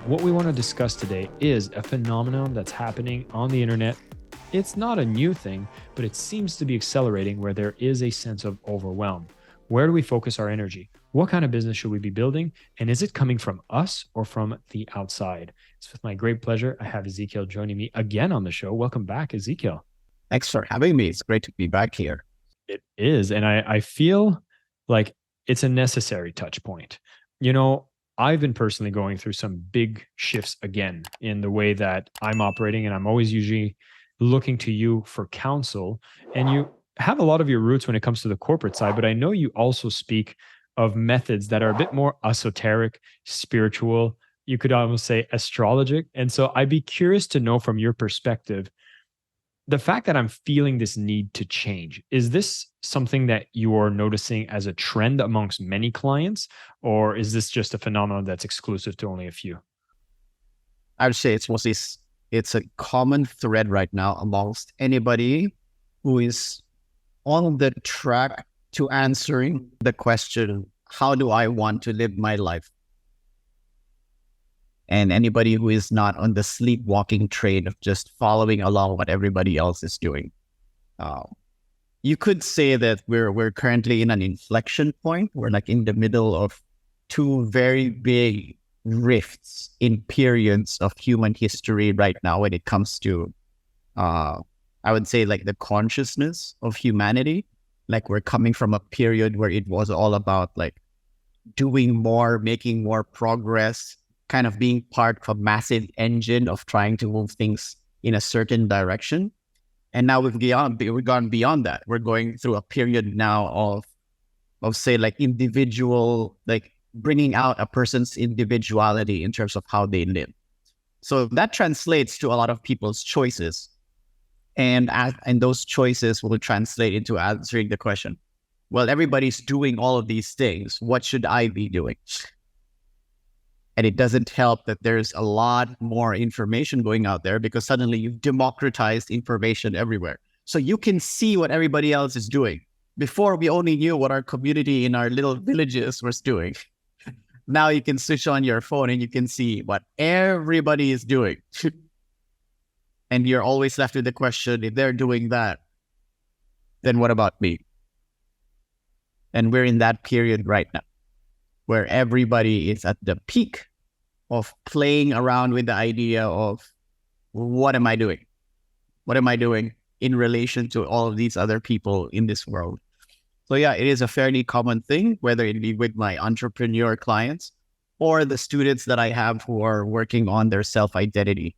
What we want to discuss today is a phenomenon that's happening on the internet. It's not a new thing, but it seems to be accelerating where there is a sense of overwhelm. Where do we focus our energy? What kind of business should we be building? And is it coming from us or from the outside? It's with my great pleasure. I have Ezekiel joining me again on the show. Welcome back, Ezekiel. Thanks for having me. It's great to be back here. It is. And I feel like it's a necessary touch point. You know, I've been personally going through some big shifts again in the way that I'm operating, and I'm always usually looking to you for counsel. And you have a lot of your roots when it comes to the corporate side, but I know you also speak of methods that are a bit more esoteric, spiritual. You could almost say astrologic. And so I'd be curious to know from your perspective the fact that I'm feeling this need to change. Is this something that you're noticing as a trend amongst many clients, or is this just a phenomenon that's exclusive to only a few? I would say it's a common thread right now amongst anybody who is on the track to answering the question, how do I want to live my life? And anybody who is not on the sleepwalking train of just following along what everybody else is doing. You could say that we're currently in an inflection point. We're like in the middle of two very big rifts in periods of human history right now when it comes to, I would say, like the consciousness of humanity. Like we're coming from a period where it was all about like doing more, making more progress, kind of being part of a massive engine of trying to move things in a certain direction. And now we've gone beyond that. We're going through a period now of say like individual, like bringing out a person's individuality in terms of how they live. So that translates to a lot of people's choices. And those choices will translate into answering the question, well, everybody's doing all of these things. What should I be doing? And it doesn't help that there's a lot more information going out there because suddenly you've democratized information everywhere. So you can see what everybody else is doing. Before, we only knew what our community in our little villages was doing. Now you can switch on your phone and you can see what everybody is doing. And you're always left with the question, if they're doing that, then what about me? And we're in that period right now, where everybody is at the peak of playing around with the idea of what am I doing? What am I doing in relation to all of these other people in this world? So yeah, it is a fairly common thing, whether it be with my entrepreneur clients or the students that I have who are working on their self-identity,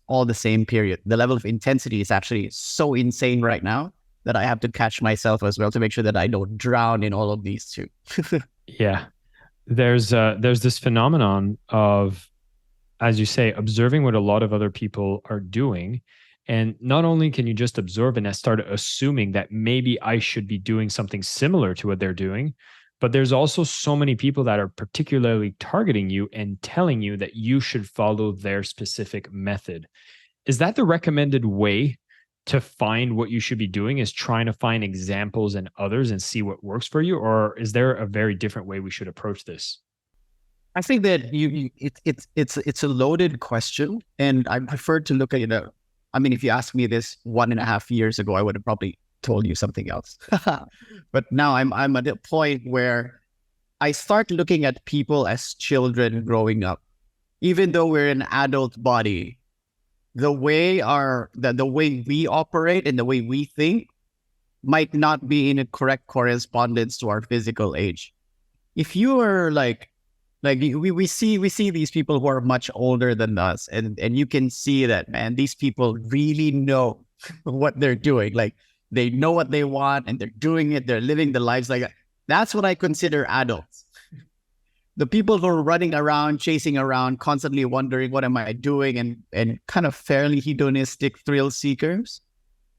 all the same period. The level of intensity is actually so insane right now that I have to catch myself as well to make sure that I don't drown in all of these too. Yeah. There's this phenomenon of, as you say, observing what a lot of other people are doing. And not only can you just observe and start assuming that maybe I should be doing something similar to what they're doing, but there's also so many people that are particularly targeting you and telling you that you should follow their specific method. Is that the recommended way to find what you should be doing, is trying to find examples in others and see what works for you? Or is there a very different way we should approach this? I think that it's a loaded question, and I prefer to look at it. I mean, if you asked me this 1.5 years ago, I would have probably told you something else. But now I'm at a point where I start looking at people as children growing up. Even though we're an adult body, the way the way we operate and the way we think might not be in a correct correspondence to our physical age. If you are like we see these people who are much older than us, and you can see that, man, these people really know what they're doing. Like they know what they want and they're doing it. They're living the lives like that. That's what I consider adults. The people who are running around, chasing around, constantly wondering, what am I doing? And kind of fairly hedonistic thrill seekers,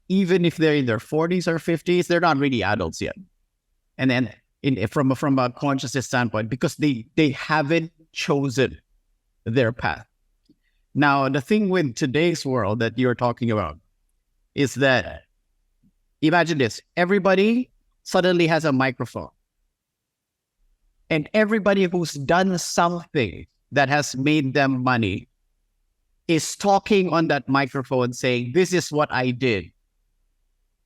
even if they're in their 40s or 50s, they're not really adults yet. And then from a consciousness standpoint, because they haven't chosen their path. Now, the thing with today's world that you're talking about is that, imagine this, everybody suddenly has a microphone. And everybody who's done something that has made them money is talking on that microphone saying, this is what I did.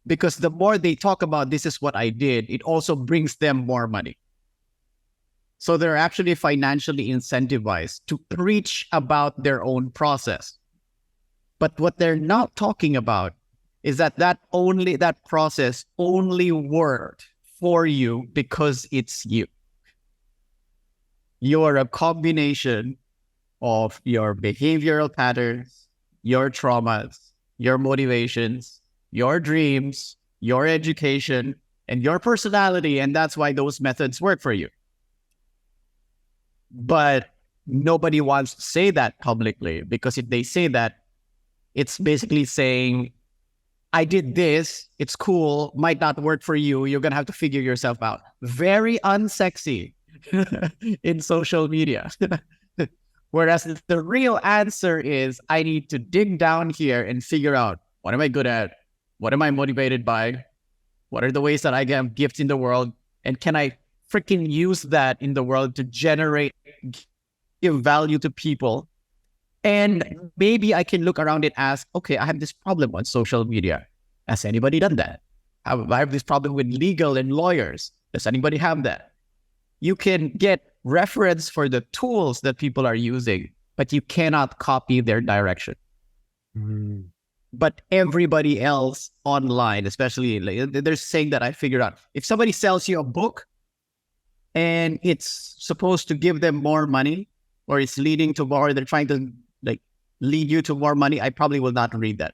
Because the more they talk about this is what I did, it also brings them more money. So they're actually financially incentivized to preach about their own process. But what they're not talking about is that process only worked for you because it's you. You're a combination of your behavioral patterns, your traumas, your motivations, your dreams, your education, and your personality. And that's why those methods work for you. But nobody wants to say that publicly, because if they say that, it's basically saying, I did this, it's cool, might not work for you, you're going to have to figure yourself out. Very unsexy in social media. Whereas the real answer is, I need to dig down here and figure out, what am I good at? What am I motivated by? What are the ways that I get gifts in the world? And can I freaking use that in the world to give value to people? And maybe I can look around and ask, okay, I have this problem on social media. Has anybody done that? I have this problem with legal and lawyers. Does anybody have that? You can get reference for the tools that people are using, but you cannot copy their direction. Mm. But everybody else online, especially, they're saying that I figured out, if somebody sells you a book and it's supposed to give them more money, or it's leading to more, they're trying to lead you to more money, I probably will not read that,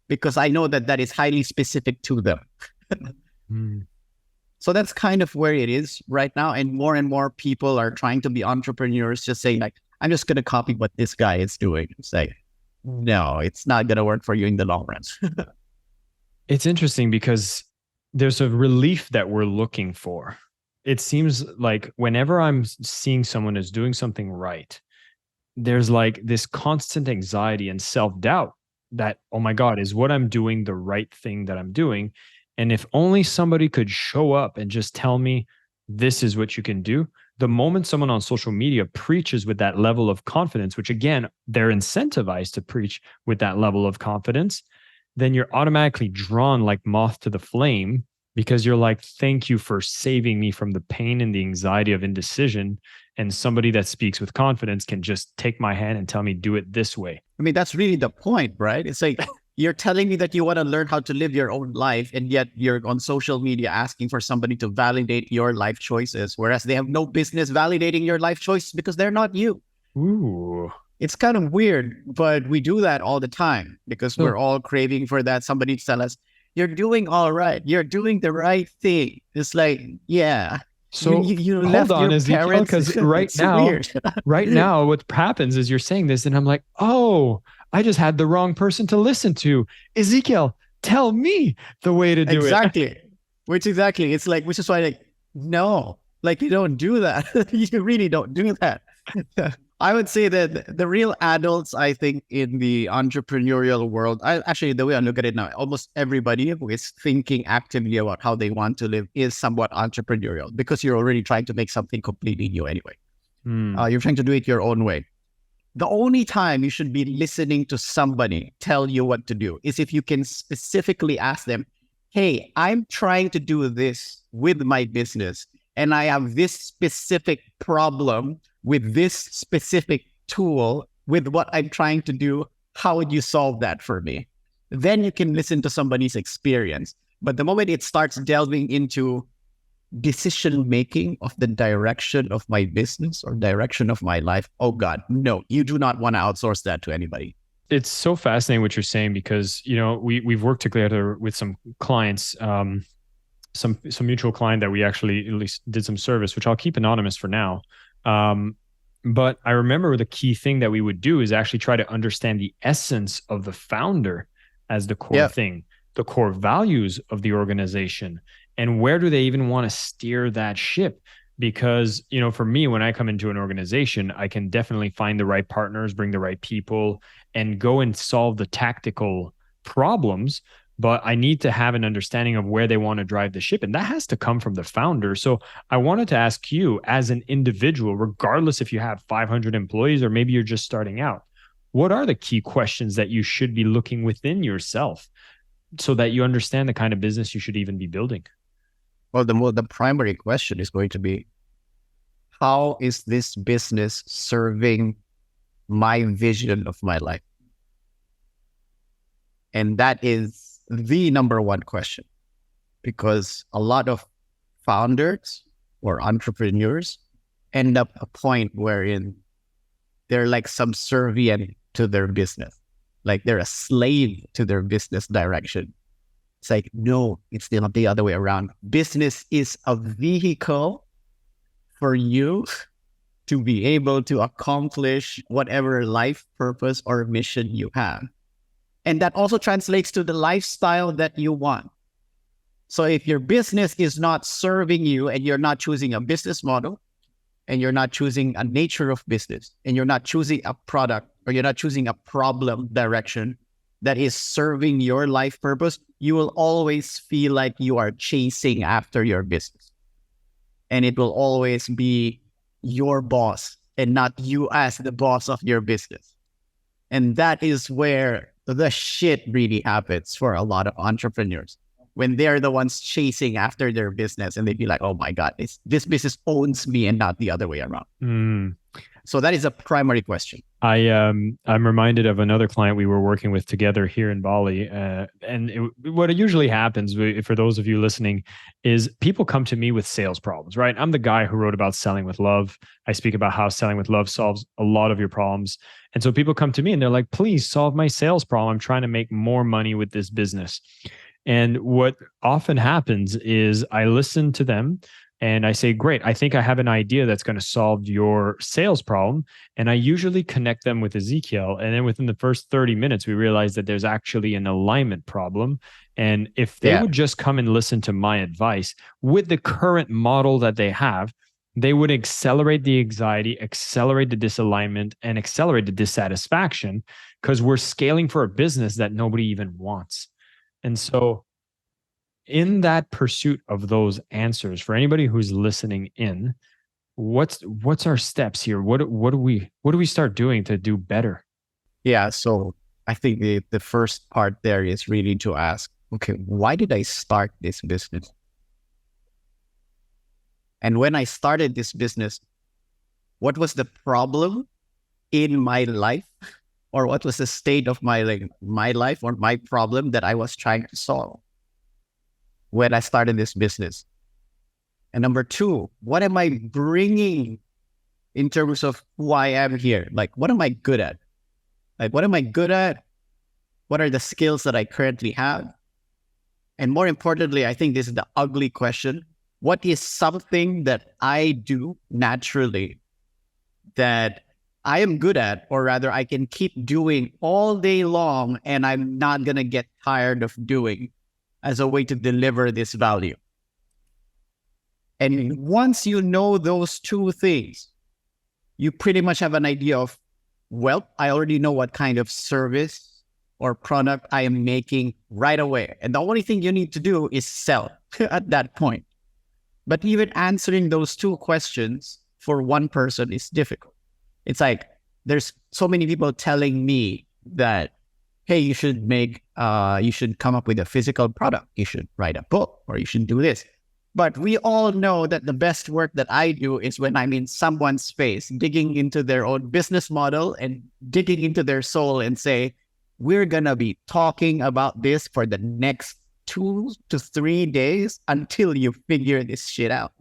because I know that is highly specific to them. So that's kind of where it is right now. And more people are trying to be entrepreneurs, just saying I'm just going to copy what this guy is doing. It's like, no, it's not going to work for you in the long run. It's interesting because there's a relief that we're looking for. It seems like whenever I'm seeing someone is doing something right, there's this constant anxiety and self-doubt that, oh my God, is what I'm doing the right thing that I'm doing? And if only somebody could show up and just tell me, this is what you can do. The moment someone on social media preaches with that level of confidence, which again, they're incentivized to preach with that level of confidence, then you're automatically drawn like moth to the flame, because you're like, thank you for saving me from the pain and the anxiety of indecision. And somebody that speaks with confidence can just take my hand and tell me, do it this way. I mean, that's really the point, right? It's like, you're telling me that you want to learn how to live your own life, and yet you're on social media asking for somebody to validate your life choices, whereas they have no business validating your life choices because they're not you. Ooh. It's kind of weird, but we do that all the time because we're all craving for that. Somebody to tell us, you're doing all right. You're doing the right thing. It's like, yeah. So you hold left on, your Ezekiel, parents. because right now, what happens is you're saying this and I'm like, oh, I just had the wrong person to listen to. Ezekiel, tell me the way to do it. Exactly. It's like, which is why, no, you don't do that. You really don't do that. I would say that the real adults, I think, in the entrepreneurial world, actually, the way I look at it now, almost everybody who is thinking actively about how they want to live is somewhat entrepreneurial, because you're already trying to make something completely new anyway. You're trying to do it your own way. The only time you should be listening to somebody tell you what to do is if you can specifically ask them, hey, I'm trying to do this with my business, and I have this specific problem with this specific tool with what I'm trying to do. How would you solve that for me? Then you can listen to somebody's experience. But the moment it starts delving into decision-making of the direction of my business or direction of my life, oh God, no, you do not want to outsource that to anybody. It's so fascinating what you're saying, because, we've worked together with some clients, some mutual client that we actually at least did some service, which I'll keep anonymous for now. But I remember the key thing that we would do is actually try to understand the essence of the founder as the core thing, the core values of the organization, and where do they even want to steer that ship? Because, for me, when I come into an organization, I can definitely find the right partners, bring the right people, and go and solve the tactical problems. but I need to have an understanding of where they want to drive the ship. And that has to come from the founder. So I wanted to ask you, as an individual, regardless if you have 500 employees or maybe you're just starting out, what are the key questions that you should be looking within yourself so that you understand the kind of business you should even be building? Well, the primary question is going to be, how is this business serving my vision of my life? And that is the number one question, because a lot of founders or entrepreneurs end up a point wherein they're like subservient to their business. Like they're a slave to their business direction. It's like, no, it's still the other way around. Business is a vehicle for you to be able to accomplish whatever life purpose or mission you have. And that also translates to the lifestyle that you want. So if your business is not serving you and you're not choosing a business model and you're not choosing a nature of business and you're not choosing a product or you're not choosing a problem direction that is serving your life purpose, you will always feel like you are chasing after your business. And it will always be your boss and not you as the boss of your business. And that is where the shit really happens for a lot of entrepreneurs, when they're the ones chasing after their business and they be like, oh my God, this business owns me and not the other way around. So that is a primary question. I'm reminded of another client we were working with together here in Bali. What usually happens, for those of you listening, is people come to me with sales problems, right? I'm the guy who wrote about selling with love. I speak about how selling with love solves a lot of your problems. And so people come to me and they're like, please solve my sales problem. I'm trying to make more money with this business. And what often happens is I listen to them and I say, great, I think I have an idea that's going to solve your sales problem. And I usually connect them with Ezekiel. And then within the first 30 minutes, we realize that there's actually an alignment problem. And if they would just come and listen to my advice with the current model that they have, they would accelerate the anxiety, accelerate the disalignment, and accelerate the dissatisfaction, because we're scaling for a business that nobody even wants. And so in that pursuit of those answers, for anybody who's listening in, what's our steps here? What do we start doing to do better? Yeah, so I think the first part there is really to ask, okay, why did I start this business? And when I started this business, what was the problem in my life, or what was the state of my life or my problem that I was trying to solve when I started this business? And number two, what am I bringing in terms of who I am here? Like, what am I good at? What are the skills that I currently have? And more importantly, I think this is the ugly question. What is something that I do naturally that I am good at, or rather I can keep doing all day long and I'm not going to get tired of doing, as a way to deliver this value? And once you know those two things, you pretty much have an idea of, well, I already know what kind of service or product I am making right away. And the only thing you need to do is sell at that point. But even answering those two questions for one person is difficult. It's like, there's so many people telling me that, hey, you should come up with a physical product. You should write a book, or you should do this. But we all know that the best work that I do is when I'm in someone's face, digging into their own business model and digging into their soul and say, we're going to be talking about this for the next 2 to 3 days until you figure this shit out.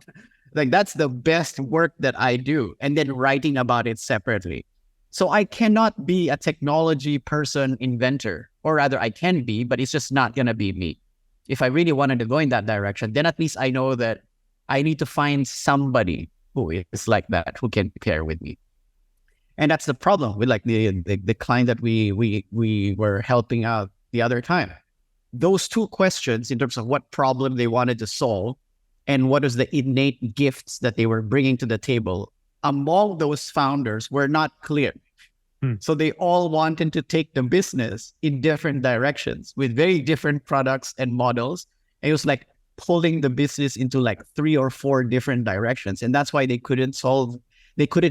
Like, that's the best work that I do. And then writing about it separately. So I cannot be a technology person, inventor, or rather I can be, but it's just not going to be me. If I really wanted to go in that direction, then at least I know that I need to find somebody who is like that, who can pair with me. And that's the problem with like the client that we were helping out the other time. Those two questions in terms of what problem they wanted to solve and what was the innate gifts that they were bringing to the table among those founders were not clear. So they all wanted to take the business in different directions with very different products and models. And it was like pulling the business into like 3 or 4 different directions. And that's why they couldn't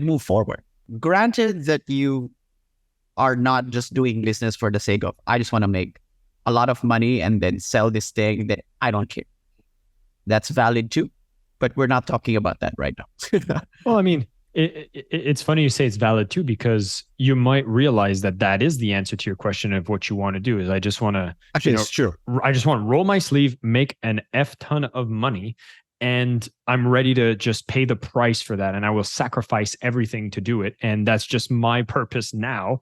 move forward. Granted that you are not just doing business for the sake of, I just want to make a lot of money and then sell this thing that I don't care. That's valid too. But we're not talking about that right now. Well, I mean, it's funny you say it's valid too, because you might realize that that is the answer to your question of what you want to do. Is I just want to, actually, it's true. I just want to roll my sleeve, make an F ton of money, and I'm ready to just pay the price for that. And I will sacrifice everything to do it. And that's just my purpose now.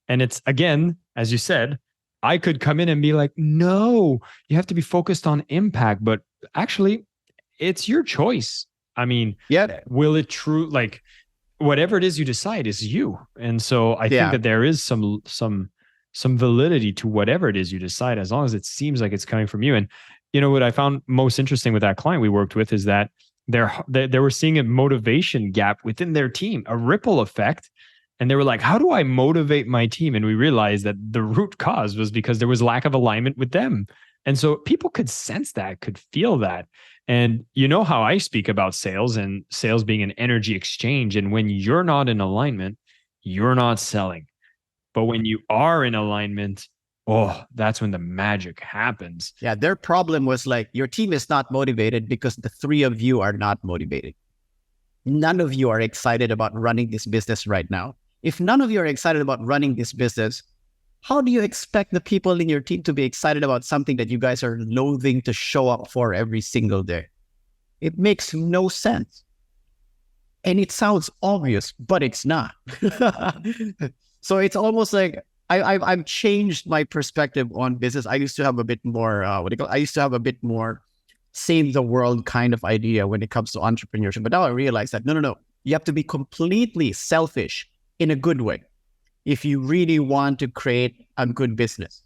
And it's, again, as you said, I could come in and be like, no, you have to be focused on impact. But actually, it's your choice. I mean, yeah, will it true, like, whatever it is you decide is you. And so I think that there is some validity to whatever it is you decide, as long as it seems like it's coming from you. And you know what I found most interesting with that client we worked with is that they were seeing a motivation gap within their team, a ripple effect. And they were like, how do I motivate my team? And we realized that the root cause was because there was lack of alignment with them. And so people could sense that, could feel that. And you know how I speak about sales and sales being an energy exchange. And when you're not in alignment, you're not selling. But when you are in alignment, oh, that's when the magic happens. Yeah, their problem was like, your team is not motivated because the 3 of you are not motivated. None of you are excited about running this business right now. If none of you are excited about running this business, how do you expect the people in your team to be excited about something that you guys are loathing to show up for every single day? It makes no sense. And it sounds obvious, but it's not. So it's almost like I've changed my perspective on business. I used to have a bit more, I used to have a bit more save the world kind of idea when it comes to entrepreneurship. But now I realize that, no. You have to be completely selfish in a good way if you really want to create a good business,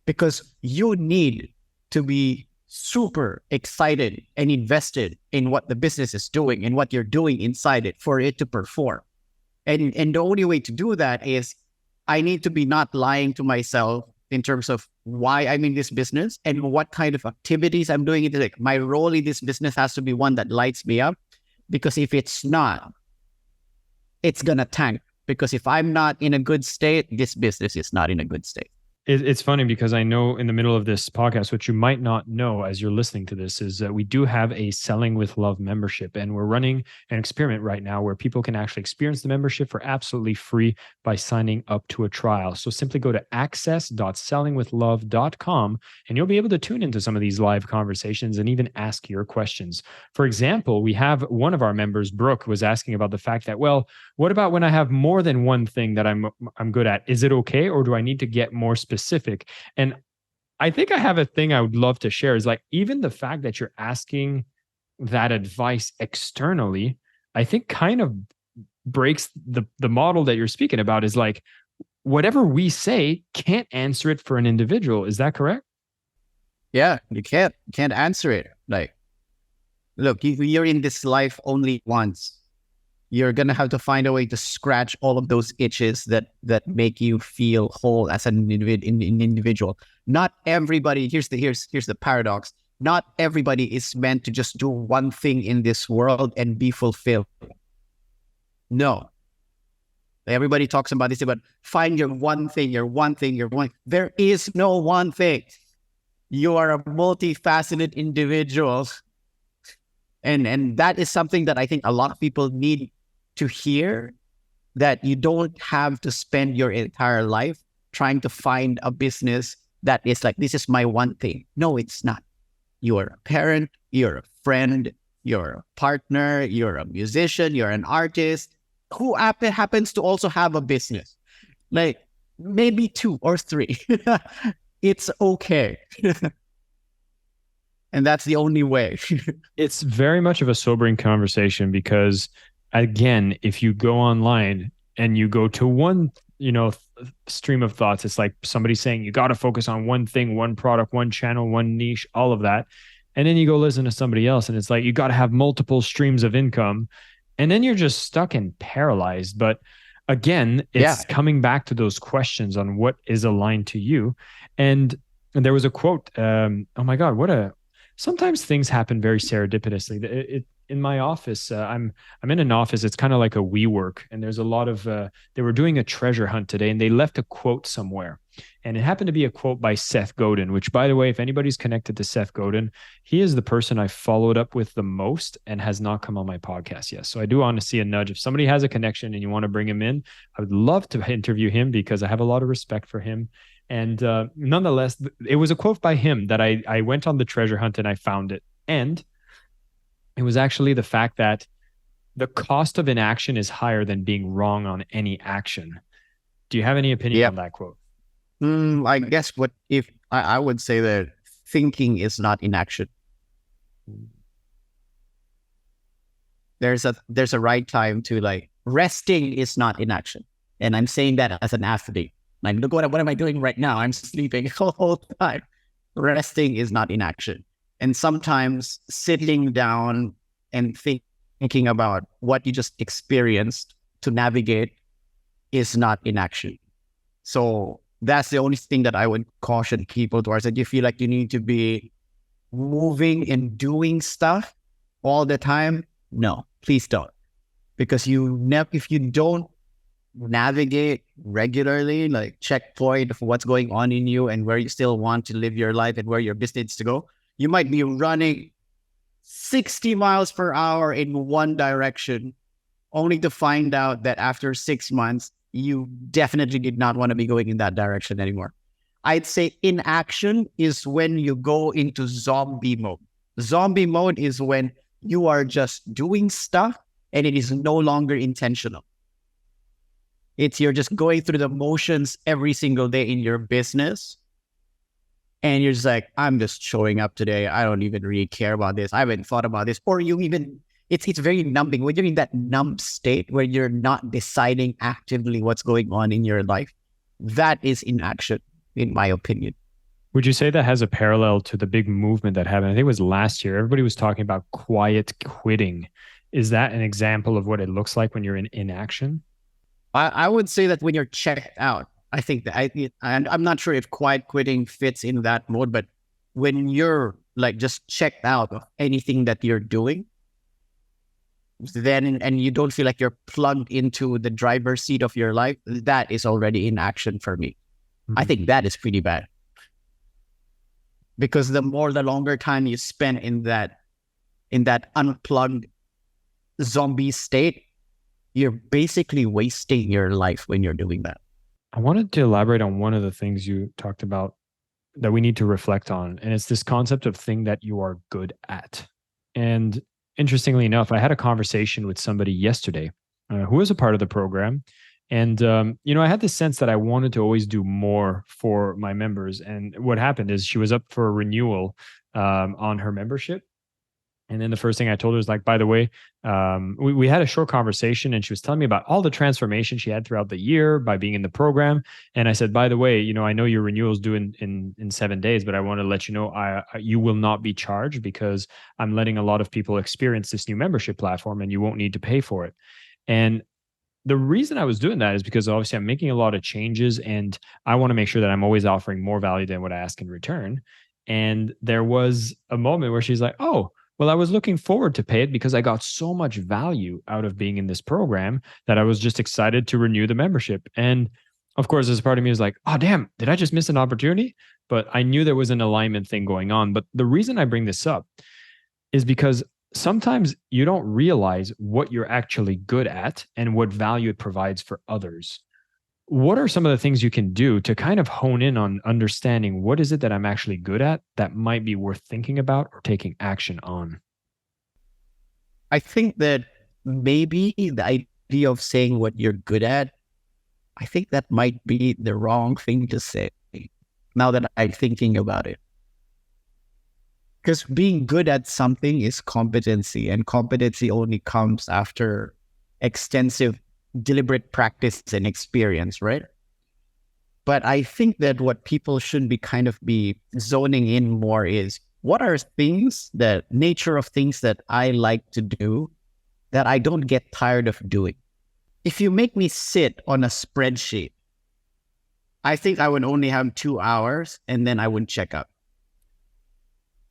because you need to be super excited and invested in what the business is doing and what you're doing inside it for it to perform. And the only way to do that is I need to be not lying to myself in terms of why I'm in this business and what kind of activities I'm doing. Like my role in this business has to be one that lights me up, because if it's not, it's going to tank. Because if I'm not in a good state, this business is not in a good state. It's funny because I know in the middle of this podcast, what you might not know as you're listening to this is that we do have a Selling with Love membership, and we're running an experiment right now where people can actually experience the membership for absolutely free by signing up to a trial. So simply go to access.sellingwithlove.com and you'll be able to tune into some of these live conversations and even ask your questions. For example, we have one of our members, Brooke, was asking about the fact that, well, what about when I have more than one thing that I'm good at? Is it okay, or do I need to get more specific? And I think I have a thing I would love to share is like, even the fact that you're asking that advice externally, I think kind of breaks the model that you're speaking about. Is like, whatever we say can't answer it for an individual. Is that correct? Yeah, you can't answer it. Like, look, you're in this life only once. You're going to have to find a way to scratch all of those itches that make you feel whole as an individual. Not everybody, here's the paradox. Not everybody is meant to just do one thing in this world and be fulfilled. No. Everybody talks about this, about find your one thing. There is no one thing. You are a multifaceted individual. And that is something that I think a lot of people need to hear, that you don't have to spend your entire life trying to find a business that is like, this is my one thing. No, it's not. You're a parent, you're a friend, you're a partner, you're a musician, you're an artist who happens to also have a business, like maybe 2 or 3. It's okay. And that's the only way. It's very much of a sobering conversation because, again, if you go online and you go to one, stream of thoughts, it's like somebody saying you got to focus on one thing, one product, one channel, one niche, all of that. And then you go listen to somebody else and it's like, you got to have multiple streams of income. And then you're just stuck and paralyzed. But again, Yeah. it's coming back to those questions on what is aligned to you. And there was a quote. Oh my God, sometimes things happen very serendipitously. In my office, I'm in an office. It's kind of like a WeWork, and there's a lot of. They were doing a treasure hunt today, and they left a quote somewhere, and it happened to be a quote by Seth Godin. Which, by the way, if anybody's connected to Seth Godin, he is the person I followed up with the most and has not come on my podcast yet. So I do want to see a nudge. If somebody has a connection and you want to bring him in, I would love to interview him because I have a lot of respect for him. And nonetheless, it was a quote by him that I went on the treasure hunt and I found it. And it was actually the fact that the cost of inaction is higher than being wrong on any action. Do you have any opinion on that quote? I guess what if I would say that thinking is not inaction. There's a right time to like resting is not inaction. And I'm saying that as an athlete. Like, look, what am I doing right now? I'm sleeping the whole time. Resting is not inaction. And sometimes sitting down and thinking about what you just experienced to navigate is not inaction. So that's the only thing that I would caution people towards. That you feel like you need to be moving and doing stuff all the time. No, please don't. Because if you don't navigate regularly, like checkpoint of what's going on in you and where you still want to live your life and where your business needs to go, you might be running 60 miles per hour in one direction, only to find out that after 6 months, you definitely did not want to be going in that direction anymore. I'd say inaction is when you go into zombie mode. Zombie mode is when you are just doing stuff and it is no longer intentional. You're just going through the motions every single day in your business. And you're just like, I'm just showing up today. I don't even really care about this. I haven't thought about this. Or it's very numbing. When you're in that numb state where you're not deciding actively what's going on in your life, that is inaction, in my opinion. Would you say that has a parallel to the big movement that happened? I think it was last year. Everybody was talking about quiet quitting. Is that an example of what it looks like when you're in inaction? I would say that when you're checked out, I think that I'm not sure if quiet quitting fits in that mode, but when you're like just checked out of anything that you're doing, then and you don't feel like you're plugged into the driver's seat of your life, that is already inaction for me. Mm-hmm. I think that is pretty bad. Because the longer time you spend in that unplugged zombie state, you're basically wasting your life when you're doing that. I wanted to elaborate on one of the things you talked about that we need to reflect on. And it's this concept of thing that you are good at. And interestingly enough, I had a conversation with somebody yesterday who was a part of the program. And, I had this sense that I wanted to always do more for my members. And what happened is she was up for a renewal on her membership. And then the first thing I told her was like, by the way, we had a short conversation and she was telling me about all the transformation she had throughout the year by being in the program. And I said, by the way, I know your renewal is due in 7 days, but I want to let you know you will not be charged because I'm letting a lot of people experience this new membership platform and you won't need to pay for it. And the reason I was doing that is because obviously I'm making a lot of changes and I want to make sure that I'm always offering more value than what I ask in return. And there was a moment where she's like, oh, well, I was looking forward to pay it because I got so much value out of being in this program that I was just excited to renew the membership. And of course, as part of me was like, oh, damn, did I just miss an opportunity? But I knew there was an alignment thing going on. But the reason I bring this up is because sometimes you don't realize what you're actually good at and what value it provides for others. What are some of the things you can do to kind of hone in on understanding what is it that I'm actually good at that might be worth thinking about or taking action on? I think that maybe the idea of saying what you're good at, I think that might be the wrong thing to say now that I'm thinking about it. Because being good at something is competency, and competency only comes after extensive deliberate practice and experience, right? But I think that what people should be zoning in more is what are nature of things that I like to do that I don't get tired of doing. If you make me sit on a spreadsheet, I think I would only have 2 hours and then I would check out.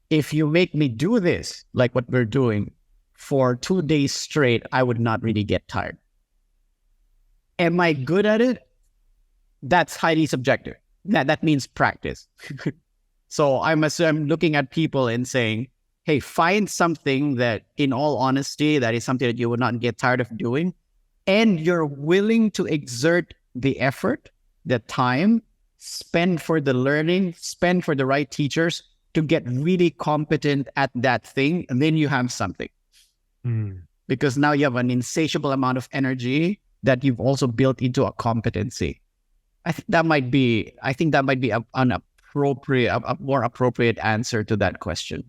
If you make me do this, like what we're doing, for 2 days straight, I would not really get tired. Am I good at it? That's highly subjective. That means practice. So I'm looking at people and saying, hey, find something that, in all honesty, that is something that you would not get tired of doing, and you're willing to exert the effort, the time, spend for the learning, spend for the right teachers to get really competent at that thing, and then you have something. Because now you have an insatiable amount of energy that you've also built into a competency. I think that might be a more appropriate answer to that question.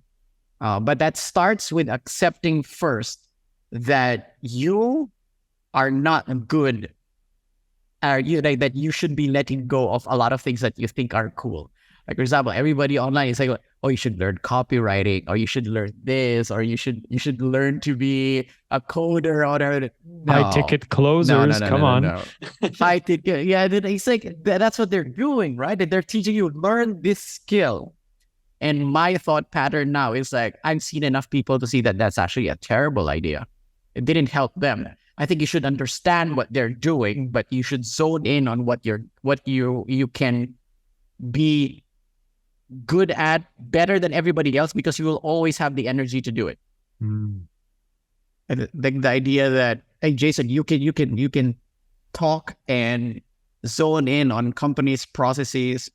But that starts with accepting first that you are not good, that you should be letting go of a lot of things that you think are cool. Like, for example, everybody online is like, oh, you should learn copywriting, or you should learn this, or you should learn to be a coder, or High ticket closers. Come on. High ticket. Yeah, it's like that's what they're doing, right? They're teaching you learn this skill. And my thought pattern now is like, I've seen enough people to see that that's actually a terrible idea. It didn't help them. I think you should understand what they're doing, but you should zone in on what you can be good at, better than everybody else, because you will always have the energy to do it. And the idea that, hey, Jason, you can talk and zone in on companies' processes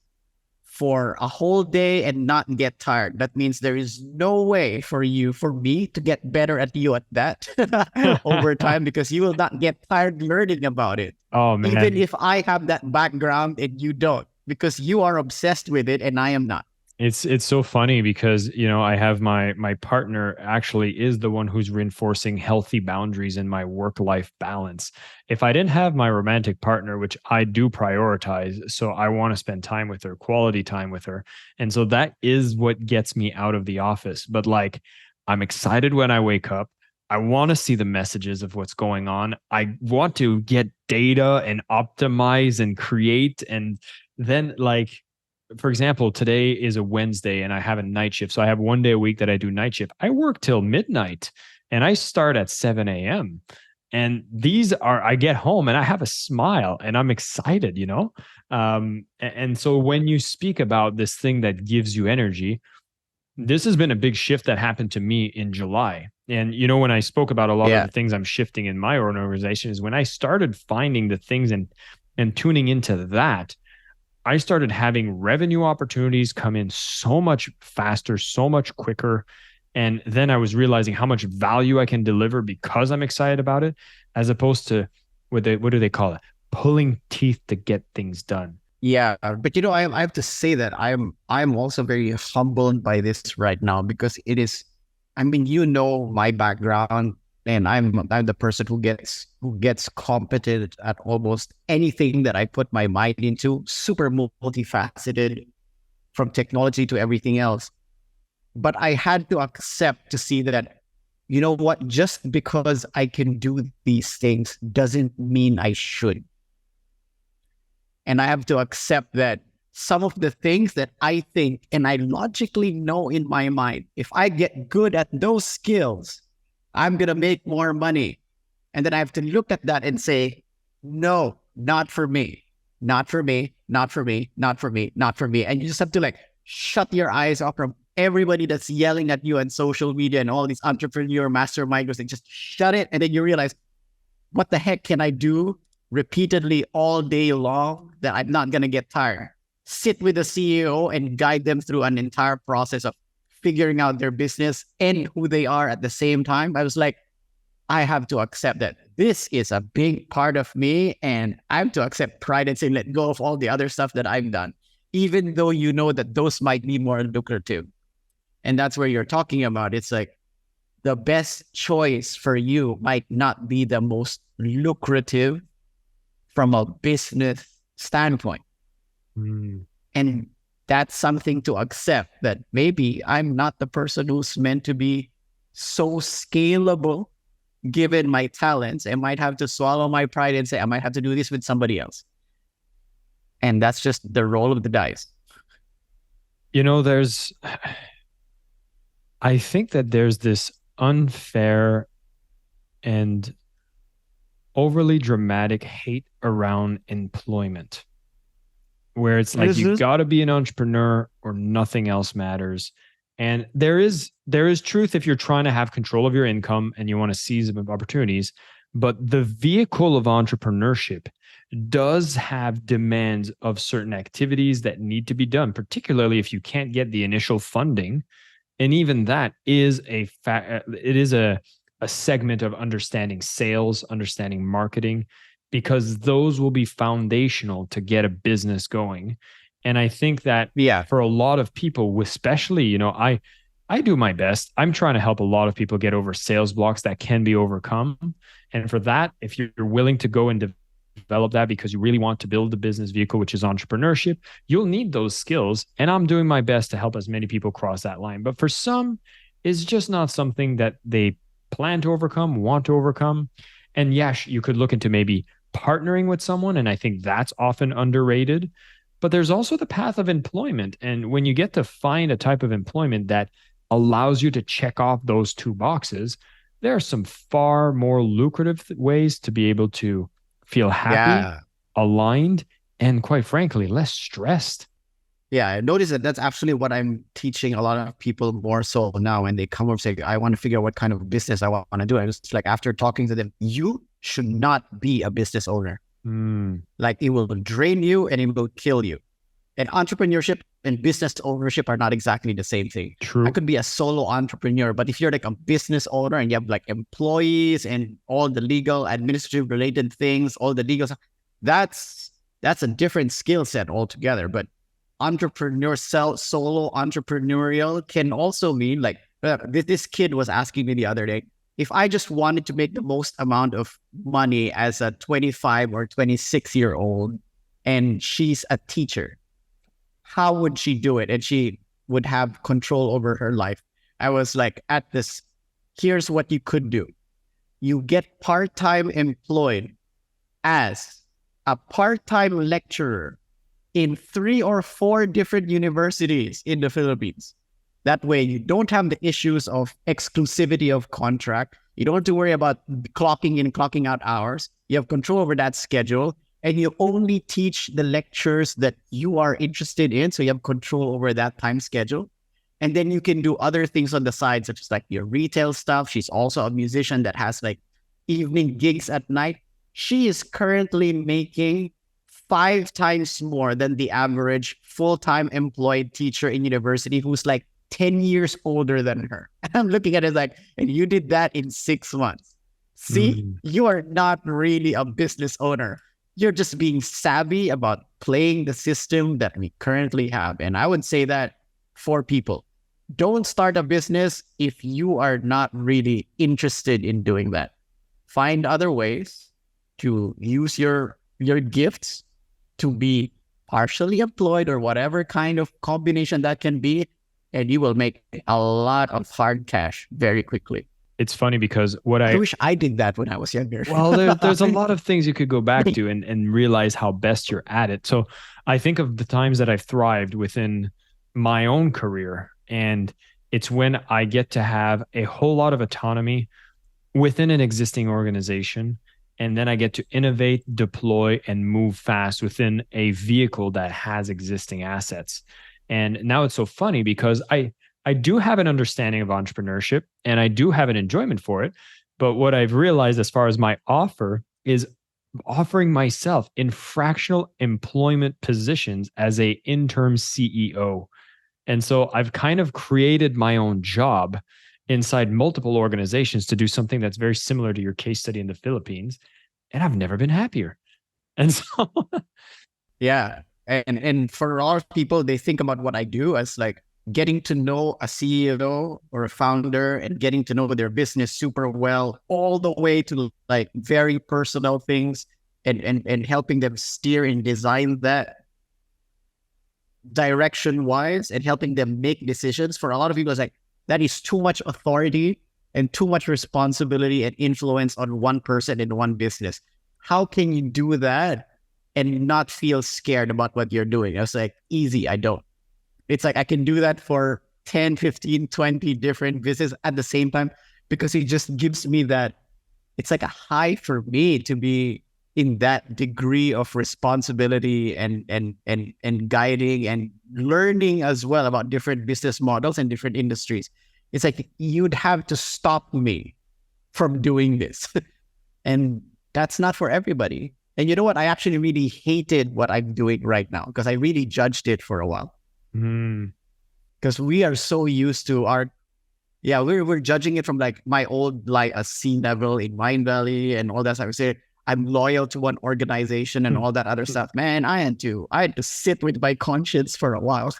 for a whole day and not get tired. That means there is no way for me to get better at you at that over time, because you will not get tired learning about it. Oh man. Even if I have that background and you don't, because you are obsessed with it and I am not. It's so funny because, I have my partner actually is the one who's reinforcing healthy boundaries in my work-life balance. If I didn't have my romantic partner, which I do prioritize, so I want to spend time with her, quality time with her. And so that is what gets me out of the office. But like, I'm excited when I wake up. I want to see the messages of what's going on. I want to get data and optimize and create. And then, like, for example, today is a Wednesday and I have a night shift. So I have one day a week that I do night shift. I work till midnight and I start at 7 a.m. And I get home and I have a smile and I'm excited, And so when you speak about this thing that gives you energy, this has been a big shift that happened to me in July. And, when I spoke about a lot of the things I'm shifting in my own organization is when I started finding the things and tuning into that, I started having revenue opportunities come in so much faster, so much quicker. And then I was realizing how much value I can deliver because I'm excited about it, as opposed to what do they call it? Pulling teeth to get things done. Yeah. But I have to say that I'm also very humbled by this right now, because it is, my background, and I'm the person who gets competent at almost anything that I put my mind into, super multifaceted, from technology to everything else. But I had to accept to see that, just because I can do these things doesn't mean I should. And I have to accept that some of the things that I think and I logically know in my mind, if I get good at those skills, I'm going to make more money. And then I have to look at that and say, no, not for me, not for me, not for me, not for me, not for me. And you just have to shut your eyes off from everybody that's yelling at you on social media and all these entrepreneur masterminders, and just shut it. And then you realize, what the heck can I do repeatedly all day long that I'm not going to get tired? Sit with the CEO and guide them through an entire process of figuring out their business and who they are at the same time. I was like, I have to accept that this is a big part of me, and I have to accept pride and say, let go of all the other stuff that I've done, even though that those might be more lucrative. And that's where you're talking about. It's like the best choice for you might not be the most lucrative from a business standpoint. And that's something to accept, that maybe I'm not the person who's meant to be so scalable given my talents, I might have to swallow my pride and say, I might have to do this with somebody else. And that's just the roll of the dice. I think that there's this unfair and overly dramatic hate around employment, where it's like you got to be an entrepreneur or nothing else matters. And there is truth if you're trying to have control of your income and you want to seize opportunities, but the vehicle of entrepreneurship does have demands of certain activities that need to be done, particularly if you can't get the initial funding. And even that is it is a segment of understanding sales, understanding marketing, because those will be foundational to get a business going. And I think that for a lot of people, especially, I do my best. I'm trying to help a lot of people get over sales blocks that can be overcome. And for that, if you're willing to go and develop that because you really want to build the business vehicle, which is entrepreneurship, you'll need those skills. And I'm doing my best to help as many people cross that line. But for some, it's just not something that they plan to overcome, want to overcome. And yes, you could look into maybe partnering with someone. And I think that's often underrated. But there's also the path of employment. And when you get to find a type of employment that allows you to check off those two boxes, there are some far more lucrative ways to be able to feel happy, aligned, and quite frankly, less stressed. Yeah, I noticed that that's actually what I'm teaching a lot of people more so now when they come up and say, I want to figure out what kind of business I want to do. I was like, after talking to them, you should not be a business owner. Like it will drain you and it will kill you. And entrepreneurship and business ownership are not exactly the same thing. True. I could be a solo entrepreneur, but if you're like a business owner and you have like employees and all the legal, administrative related things, all the legal stuff, that's a different skill set altogether. But solo entrepreneurial can also mean like this kid was asking me the other day, if I just wanted to make the most amount of money as a 25 or 26-year-old and she's a teacher, how would she do it? And she would have control over her life. I was like, here's what you could do. You get part-time employed as a part-time lecturer in 3 or 4 different universities in the Philippines. That way, you don't have the issues of exclusivity of contract. You don't have to worry about clocking in, clocking out hours. You have control over that schedule, and you only teach the lectures that you are interested in. So you have control over that time schedule. And then you can do other things on the side, such as like your retail stuff. She's also a musician that has like evening gigs at night. She is currently making 5 times more than the average full-time employed teacher in university who's like 10 years older than her. And I'm looking at it like, and you did that in 6 months. See, you are not really a business owner. You're just being savvy about playing the system that we currently have. And I would say that for people, don't start a business if you are not really interested in doing that. Find other ways to use your gifts to be partially employed or whatever kind of combination that can be, and you will make a lot of hard cash very quickly. It's funny because I wish I did that when I was younger. Well, there's a lot of things you could go back to and realize how best you're at it. So I think of the times that I've thrived within my own career, and it's when I get to have a whole lot of autonomy within an existing organization. And then I get to innovate, deploy, and move fast within a vehicle that has existing assets. And now it's so funny because I do have an understanding of entrepreneurship and I do have an enjoyment for it. But what I've realized as far as my offer is offering myself in fractional employment positions as an interim CEO. And so I've kind of created my own job inside multiple organizations to do something that's very similar to your case study in the Philippines. And I've never been happier. And so yeah. And for a lot of people, they think about what I do as like getting to know a CEO or a founder and getting to know their business super well, all the way to like very personal things and helping them steer and design that direction wise and helping them make decisions. For a lot of people, it's like, that is too much authority and too much responsibility and influence on one person in one business. How can you do that and not feel scared about what you're doing? I was like, easy, I don't. It's like I can do that for 10, 15, 20 different businesses at the same time because it just gives me that, it's like a high for me to be in that degree of responsibility and guiding and learning as well about different business models and different industries. It's like you'd have to stop me from doing this. And that's not for everybody. And you know what? I actually really hated what I'm doing right now because I really judged it for a while. Because we are so used to we're judging it from like my old, like a C level in Mind Valley and all that stuff. I say I'm loyal to one organization and all that other stuff. Man, I had to sit with my conscience for a while.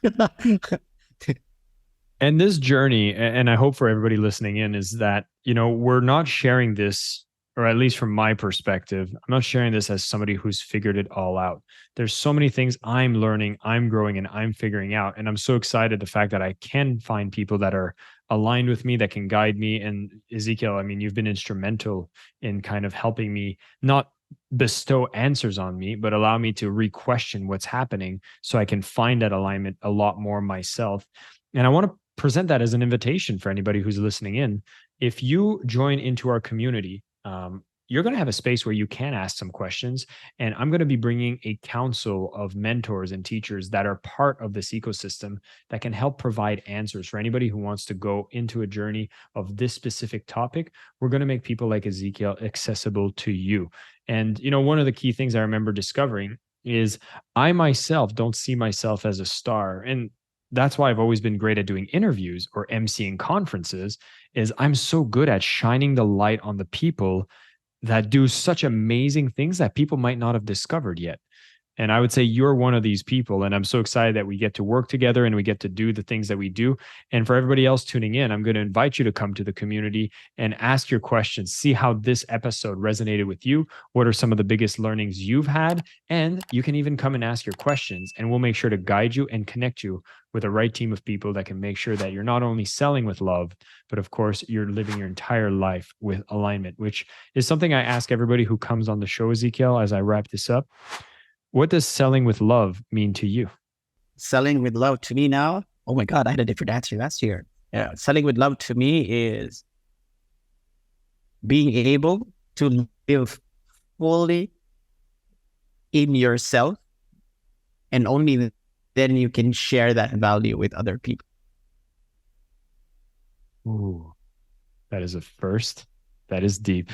And this journey, and I hope for everybody listening in, is that, we're not sharing this, or at least from my perspective, I'm not sharing this as somebody who's figured it all out. There's so many things I'm learning, I'm growing, and I'm figuring out. And I'm so excited the fact that I can find people that are aligned with me, that can guide me. And Ezekiel, I mean, you've been instrumental in kind of helping me not bestow answers on me, but allow me to re-question what's happening so I can find that alignment a lot more myself. And I want to present that as an invitation for anybody who's listening in. If you join into our community, you're going to have a space where you can ask some questions. And I'm going to be bringing a council of mentors and teachers that are part of this ecosystem that can help provide answers for anybody who wants to go into a journey of this specific topic. We're going to make people like Ezekiel accessible to you. And, one of the key things I remember discovering is I myself don't see myself as a star. And that's why I've always been great at doing interviews or emceeing conferences, is I'm so good at shining the light on the people that do such amazing things that people might not have discovered yet. And I would say you're one of these people. And I'm so excited that we get to work together and we get to do the things that we do. And for everybody else tuning in, I'm going to invite you to come to the community and ask your questions. See how this episode resonated with you. What are some of the biggest learnings you've had? And you can even come and ask your questions, and we'll make sure to guide you and connect you with the right team of people that can make sure that you're not only selling with love, but of course, you're living your entire life with alignment, which is something I ask everybody who comes on the show, Ezekiel, as I wrap this up. What does selling with love mean to you? Selling with love to me now? Oh my God, I had a different answer last year. Yeah. Selling with love to me is being able to live fully in yourself, and only then you can share that value with other people. Ooh, that is a first. That is deep.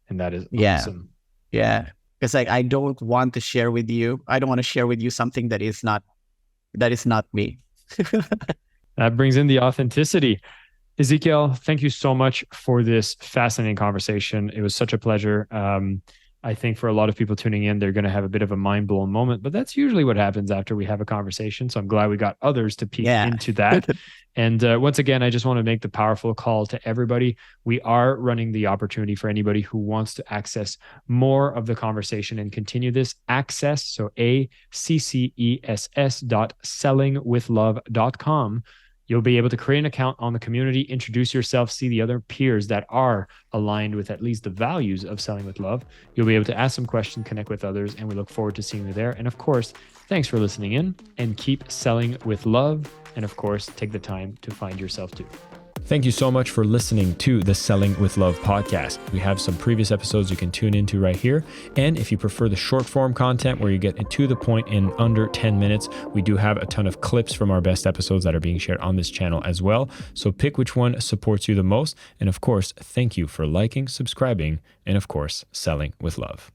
And that is awesome. Yeah. Because I don't want to share with you. I don't want to share with you something that is not me. That brings in the authenticity. Ezekiel, thank you so much for this fascinating conversation. It was such a pleasure. I think for a lot of people tuning in, they're going to have a bit of a mind-blown moment, but that's usually what happens after we have a conversation. So I'm glad we got others to peek into that. And once again, I just want to make the powerful call to everybody. We are running the opportunity for anybody who wants to access more of the conversation and continue this access. So access.sellingwithlove.com. You'll be able to create an account on the community, introduce yourself, see the other peers that are aligned with at least the values of selling with love. You'll be able to ask some questions, connect with others, and we look forward to seeing you there. And of course, thanks for listening in, and keep selling with love. And of course, take the time to find yourself too. Thank you so much for listening to the Selling with Love podcast. We have some previous episodes you can tune into right here. And if you prefer the short form content where you get to the point in under 10 minutes, we do have a ton of clips from our best episodes that are being shared on this channel as well. So pick which one supports you the most. And of course, thank you for liking, subscribing, and of course, selling with love.